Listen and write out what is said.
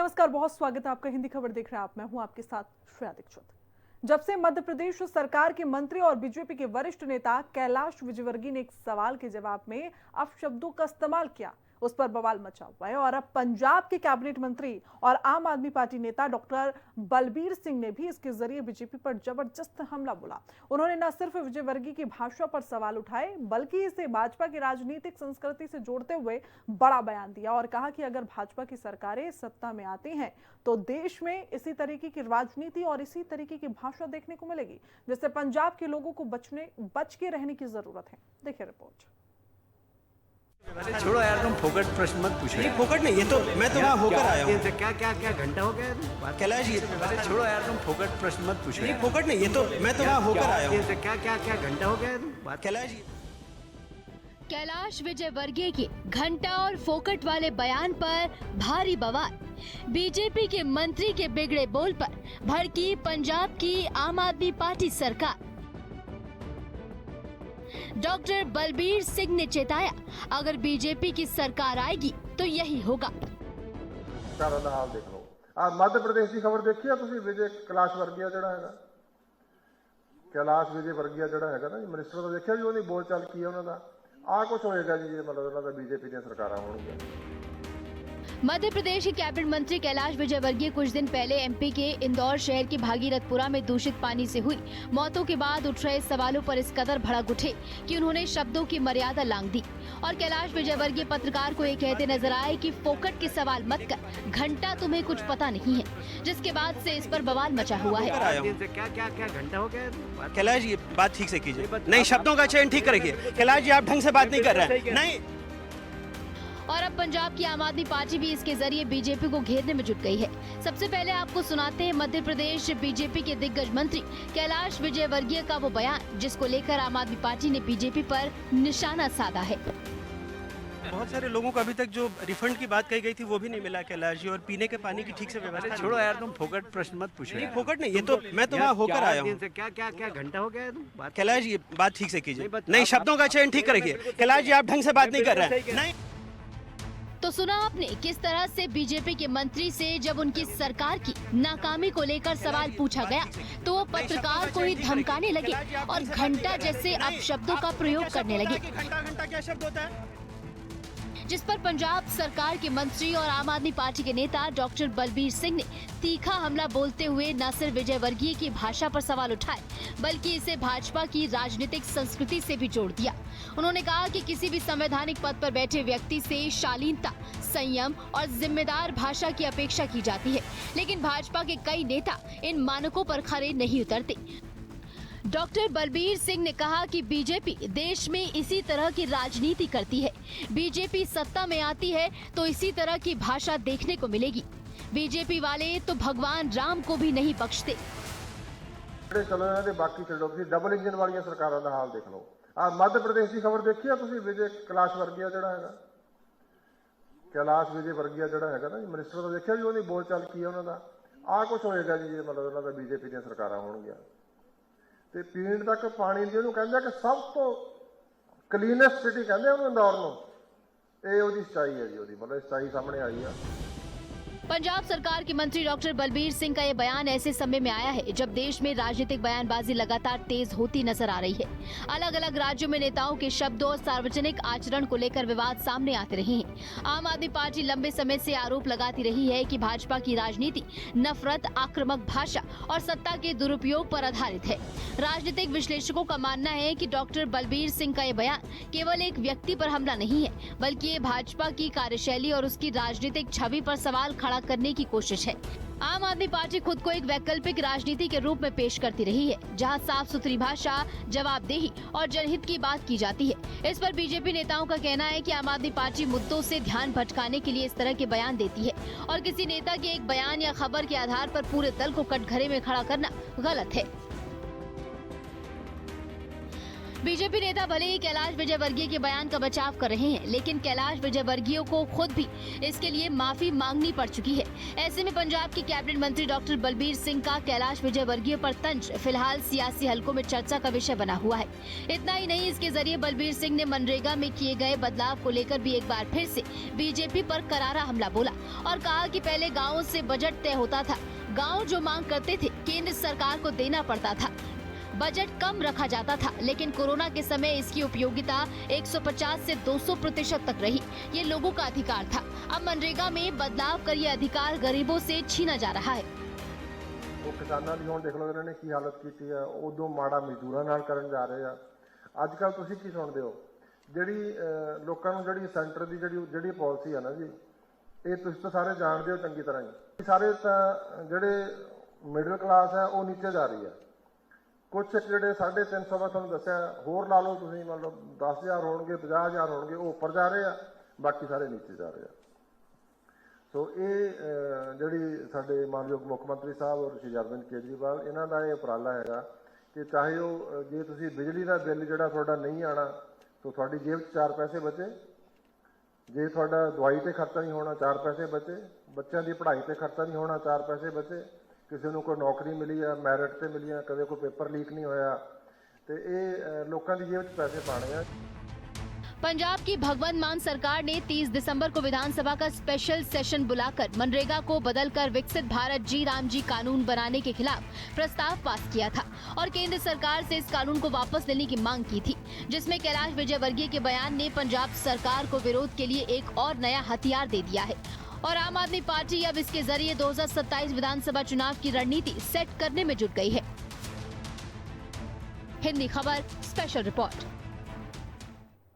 नमस्कार, बहुत स्वागत है आपका। हिंदी खबर देख रहे हैं आप, मैं हूं आपके साथ श्रेया दीक्षित। जब से मध्य प्रदेश सरकार के मंत्री और बीजेपी के वरिष्ठ नेता कैलाश विजयवर्गीय ने एक सवाल के जवाब में अपशब्दों का इस्तेमाल किया, उस पर बवाल मचा हुआ है। और अब पंजाब के कैबिनेट मंत्री और आम आदमी पार्टी नेता डॉक्टर बलबीर सिंह ने भी इसके जरिए बीजेपी पर जबरदस्त हमला बोला। उन्होंने न सिर्फ विजयवर्गीय की भाषा पर सवाल उठाए, बल्कि इसे भाजपा की राजनीतिक संस्कृति से जोड़ते हुए बड़ा बयान दिया और कहा कि अगर भाजपा की सरकारें सत्ता में आती हैं तो देश में इसी तरीके की राजनीति और इसी तरीके की भाषा देखने को मिलेगी, जिससे पंजाब के लोगों को बच के रहने की जरूरत है। देखिए रिपोर्ट। अरे छोड़ो यार, तुम फोकट प्रश्न मत पूछो। नहीं फोकट नहीं, ये तो मैं तो वहाँ होकर आया हूँ। क्या घंटा हो गया कैलाश जी, अरे छोड़ो यार, तुम फोकट प्रश्न मत पूछो। नहीं फोकट नहीं, ये तो मैं तो वहाँ होकर आया हूँ। क्या घंटा हो गया कैलाश जी। कैलाश विजयवर्गीय के घंटा और फोकट वाले बयान पर भारी बवाल। बीजेपी के मंत्री के बिगड़े बोल पर भड़की पंजाब की आम आदमी पार्टी सरकार। डॉक्टर बलबीर सिंह ने चेताया, अगर बीजेपी की सरकार आएगी तो यही होगा। ਸਰਕਾਰਾਂ ਦਾ ਹਾਲ ਦੇਖ ਲਓ। ਆ ਮੱਧ ਪ੍ਰਦੇਸ਼ ਦੀ ਖਬਰ ਦੇਖੀ ਆ ਤੁਸੀਂ? ਵਿਜੇ ਕੈਲਾਸ਼ ਵਰਗੀਆ ਜਿਹੜਾ ਹੈਗਾ, ਕੈਲਾਸ਼ ਵਿਜੇ ਵਰਗੀਆ ਜਿਹੜਾ ਹੈਗਾ ਨਾ ਮਿਨਿਸਟਰ ਦਾ, ਦੇਖਿਆ ਜੀ ਉਹਦੀ ਬੋਲਚਾਲ ਕੀ ਹੈ ਉਹਨਾਂ ਦਾ। ਆ ਕੁਝ ਹੋਏਗਾ ਜੀ, ਮਤਲਬ ਉਹਨਾਂ ਦਾ ਬੀਜੇਪੀ ਦੀਆਂ ਸਰਕਾਰਾਂ ਹੋਣਗੀਆਂ। मध्य प्रदेश के कैबिनेट मंत्री कैलाश विजयवर्गीय कुछ दिन पहले एमपी के इंदौर शहर के भागीरथपुरा में दूषित पानी से हुई मौतों के बाद उठ रहे सवालों पर इस कदर भड़क उठे कि उन्होंने शब्दों की मर्यादा लांघ दी और कैलाश विजयवर्गीय पत्रकार को ये कहते नजर आए कि फोकट के सवाल मत कर, घंटा तुम्हें कुछ पता नहीं है, जिसके बाद से इस पर बवाल मचा हुआ है। क्या घंटा हो गया कैलाश जी, बात ठीक से कीजिए। नहीं, शब्दों का चयन ठीक करेंगे। कैलाश जी, आप ढंग से बात नहीं कर रहे हैं। नहीं। और अब पंजाब की आम आदमी पार्टी भी इसके जरिए बीजेपी को घेरने में जुट गई है। सबसे पहले आपको सुनाते हैं मध्य प्रदेश बीजेपी के दिग्गज मंत्री कैलाश विजयवर्गीय का वो बयान, जिसको लेकर आम आदमी पार्टी ने बीजेपी पर निशाना साधा है। बहुत सारे लोगों को अभी तक जो रिफंड की बात कही गई थी वो भी नहीं मिला कैलाश जी, और पीने के पानी की ठीक से व्यवस्था। छोड़ो यार, तुम फोकट प्रश्न मत पूछो। नहीं फोकट नहीं, ये तो मैं तो वहाँ होकर आया हूँ। क्या घंटा हो गया कैलाश जी, बात ठीक से कीजिए। नहीं, शब्दों का चयन ठीक करेंगे। कैलाश जी, आप ढंग से बात नहीं कर रहे हैं। नहीं। तो सुना आपने किस तरह से बीजेपी के मंत्री से जब उनकी सरकार की नाकामी को लेकर सवाल पूछा गया तो वो पत्रकार को ही धमकाने लगे और घंटा जैसे अपशब्दों का प्रयोग करने लगे, घंटा क्या शब्द होता है? जिस पर पंजाब सरकार के मंत्री और आम आदमी पार्टी के नेता डॉक्टर बलबीर सिंह ने तीखा हमला बोलते हुए न सिर्फ विजयवर्गीय की भाषा पर सवाल उठाए, बल्कि इसे भाजपा की राजनीतिक संस्कृति से भी जोड़ दिया। उन्होंने कहा कि किसी भी संवैधानिक पद पर बैठे व्यक्ति से शालीनता, संयम और जिम्मेदार भाषा की अपेक्षा की जाती है, लेकिन भाजपा के कई नेता इन मानकों पर खरे नहीं उतरते। डॉक्टर बलबीर सिंह ने कहा कि बीजेपी देश में इसी तरह की राजनीति करती है। बीजेपी सत्ता में आती है तो इसी तरह की भाषा देखने को मिलेगी। बीजेपी वाले तो भगवान राम को भी नहीं बख्शते। ਚਲੋ ਇਹਨਾਂ ਦੇ ਬਾਕੀ ਛੱਡੋ, ਤੁਸੀਂ ਡਬਲ ਇੰਜਨ ਵਾਲੀਆਂ ਸਰਕਾਰਾਂ ਦਾ ਹਾਲ ਦੇਖ ਲਓ। ਆ ਮੱਧ ਪ੍ਰਦੇਸ਼ ਦੀ ਖਬਰ ਦੇਖੀ ਆ ਤੁਸੀਂ? ਵਿਜੇ ਕੈਲਾਸ਼ ਵਰਗੀਆ ਜਿਹੜਾ ਹੈਗਾ, ਕੈਲਾਸ਼ ਵਿਜੇ ਵਰਗੀਆ ਜਿਹੜਾ ਹੈਗਾ ਨਾ ਮਿਨਿਸਟਰ ਦਾ, ਦੇਖਿਆ ਜੀ ਉਹਦੀ ਬੋਲਚਾਲ ਕੀ ਹੈ ਉਹਨਾਂ ਦਾ। ਆ ਕੁਝ ਹੋਏਗਾ ਜੀ, ਮਤਲਬ ਉਹਨਾਂ ਦਾ ਬੀਜੇਪੀ ਦੀਆਂ ਸਰਕਾਰਾਂ ਹੋਣਗੀਆਂ। ਤੇ ਪੀਣ ਤੱਕ ਪਾਣੀ ਜਿਹਨੂੰ ਕਹਿੰਦੇ ਆ ਕਿ ਸਭ ਤੋਂ ਕਲੀਨੈਸਟ ਸਿਟੀ ਕਹਿੰਦੇ ਉਹਨੂੰ, ਇੰਦੌਰ ਨੂੰ। ਇਹ ਉਹਦੀ ਸੱਚਾਈ ਹੈ ਜੀ, ਉਹਦੀ ਮਤਲਬ ਸੱਚਾਈ ਸਾਹਮਣੇ ਆਈ ਆ। पंजाब सरकार के मंत्री डॉक्टर बलबीर सिंह का ये बयान ऐसे समय में आया है जब देश में राजनीतिक बयानबाजी लगातार तेज होती नजर आ रही है। अलग अलग राज्यों में नेताओं के शब्दों और सार्वजनिक आचरण को लेकर विवाद सामने आते रहे हैं। आम आदमी पार्टी लंबे समय से आरोप लगाती रही है कि भाजपा की राजनीति नफरत, आक्रामक भाषा और सत्ता के दुरुपयोग पर आधारित है। राजनीतिक विश्लेषकों का मानना है कि डॉक्टर बलबीर सिंह का ये बयान केवल एक व्यक्ति पर हमला नहीं है, बल्कि ये भाजपा की कार्यशैली और उसकी राजनीतिक छवि पर सवाल खड़ा करने की कोशिश है। आम आदमी पार्टी खुद को एक वैकल्पिक राजनीति के रूप में पेश करती रही है, जहां साफ सुथरी भाषा, जवाबदेही और जनहित की बात की जाती है। इस पर बीजेपी नेताओं का कहना है कि आम आदमी पार्टी मुद्दों से ध्यान भटकाने के लिए इस तरह के बयान देती है और किसी नेता के एक बयान या खबर के आधार पर पूरे दल को कटघरे में खड़ा करना गलत है। बीजेपी नेता भले ही कैलाश विजयवर्गीय के बयान का बचाव कर रहे हैं, लेकिन कैलाश विजयवर्गीय को खुद भी इसके लिए माफी मांगनी पड़ चुकी है। ऐसे में पंजाब के कैबिनेट मंत्री डॉक्टर बलबीर सिंह का कैलाश विजयवर्गीय पर तंज फिलहाल सियासी हलकों में चर्चा का विषय बना हुआ है। इतना ही नहीं, इसके जरिए बलबीर सिंह ने मनरेगा में किए गए बदलाव को लेकर भी एक बार फिर से बीजेपी पर करारा हमला बोला और कहा कि पहले गाँव से बजट तय होता था, गाँव जो मांग करते थे केंद्र सरकार को देना पड़ता था, बजट कम रखा जाता था, लेकिन कोरोना के समय इसकी उपयोगिता 150 से 200% तक रही। ये लोगों का अधिकार था। अब मनरेगा में बदलाव कर ये अधिकार गरीबों से छीना जा रहा है। ਉਹ ਕਿਸਾਨਾਂ ਦੀ ਹੁਣ ਦੇਖ ਲਓ ਇਹਨਾਂ ਨੇ ਕੀ ਹਾਲਤ ਕੀਤੀ ਆ, ਉਦੋਂ ਮਾੜਾ ਮਜ਼ਦੂਰਾਂ ਨਾਲ ਕਰਨ ਜਾ ਰਹੇ ਆ। ਅੱਜ ਕੱਲ ਤੁਸੀਂ ਕੀ ਸੁਣਦੇ ਹੋ, ਜਿਹੜੀ ਲੋਕਾਂ ਨੂੰ ਜਿਹੜੀ ਸੈਂਟਰ ਦੀ ਜਿਹੜੀ ਪਾਲਿਸੀ ਆ ਨਾ ਜੀ, ਇਹ ਤੁਸੀਂ ਤਾਂ ਸਾਰੇ ਜਾਣਦੇ ਹੋ ਚੰਗੀ ਤਰ੍ਹਾਂ ਹੀ। ਸਾਰੇ ਤਾਂ ਜਿਹੜੇ ਮਿਡਲ ਕਲਾਸ ਹੈ ਉਹ ਨੀਚੇ ਜਾ ਰਹੀ ਹੈ। कुछ ਜਿਹੜੇ 350 ਮੈਂ ਤੁਹਾਨੂੰ ਦੱਸਿਆ, ਹੋਰ ਲਾ ਲਓ ਤੁਸੀਂ, ਮਤਲਬ 10,000 ਹੋਣਗੇ, 50,000 ਹੋਣਗੇ, ਉਹ ਉੱਪਰ ਜਾ ਰਹੇ ਆ, ਬਾਕੀ ਸਾਰੇ ਨੀਚੇ ਜਾ ਰਹੇ ਆ। ਸੋ ਇਹ ਜਿਹੜੀ ਸਾਡੇ ਮਾਨਯੋਗ ਮੁੱਖ ਮੰਤਰੀ ਸਾਹਿਬ ਔਰ ਸ਼੍ਰੀ ਅਰਵਿੰਦ ਕੇਜਰੀਵਾਲ, ਇਹਨਾਂ ਦਾ ਇਹ ਉਪਰਾਲਾ ਹੈਗਾ ਕਿ ਚਾਹੇ ਉਹ ਜੇ ਤੁਸੀਂ ਬਿਜਲੀ ਦਾ ਬਿੱਲ ਜਿਹੜਾ ਤੁਹਾਡਾ ਨਹੀਂ ਆਣਾ ਤਾਂ ਤੁਹਾਡੀ ਜੇਬ 'ਚ 4 ਪੈਸੇ ਬਚੇ, ਜੇ ਤੁਹਾਡਾ ਦਵਾਈ ਤੇ ਖਰਚਾ ਨਹੀਂ ਹੋਣਾ 4 ਪੈਸੇ ਬਚੇ, ਬੱਚਿਆਂ ਦੀ ਪੜ੍ਹਾਈ ਤੇ ਖਰਚਾ ਨਹੀਂ ਹੋਣਾ 4 ਪੈਸੇ ਬਚੇ, ਕਿਸੇ ਨੂੰ ਕੋਈ ਨੌਕਰੀ ਮਿਲੀ ਆ, ਮੈਰਿਟ ਤੇ ਮਿਲੀ ਆ, ਕਦੇ ਕੋਈ ਪੇਪਰ ਲੀਕ नहीं होया, ਤੇ ਇਹ ਲੋਕਾਂ ਦੀ ਜੇਬ 'ਚ ਪੈਸੇ ਪਾਣੇ ਆ। पंजाब की भगवंत मान सरकार ने 30 दिसंबर को विधानसभा का स्पेशल सेशन बुलाकर मनरेगा को बदलकर विकसित भारत जी राम जी कानून बनाने के खिलाफ प्रस्ताव पास किया था और केंद्र सरकार से इस कानून को वापस लेने की मांग की थी, जिसमें कैलाश विजयवर्गीय के बयान ने पंजाब सरकार को विरोध के लिए एक और नया हथियार दे दिया है और आम आदमी पार्टी अब इसके जरिए 2027 विधानसभा चुनाव की रणनीति सेट करने में जुट गई है। हिंदी खबर स्पेशल रिपोर्ट।